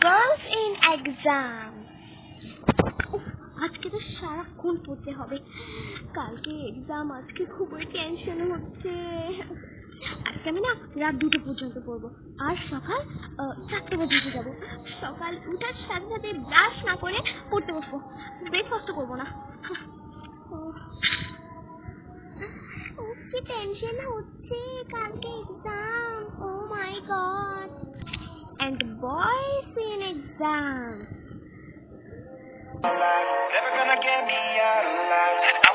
girls in exam. আজকে তো সারাক্ষণ পড়তে হবে, কালকে এক্সাম, আজকে খুবই টেনশন হচ্ছে। আজকে আমি না রাত 2টা পর্যন্ত পড়বো, আর সকাল 4টে বাজে উঠে যাবো। সকাল উঠার সাথে সাথে ব্রাশ না করে পড়তে বসবো, ব্রেকফাস্ট করবো না। কি টেনশন হচ্ছে, কালকে exam. Oh my god. And the boys in exam. Never gonna get me out alive.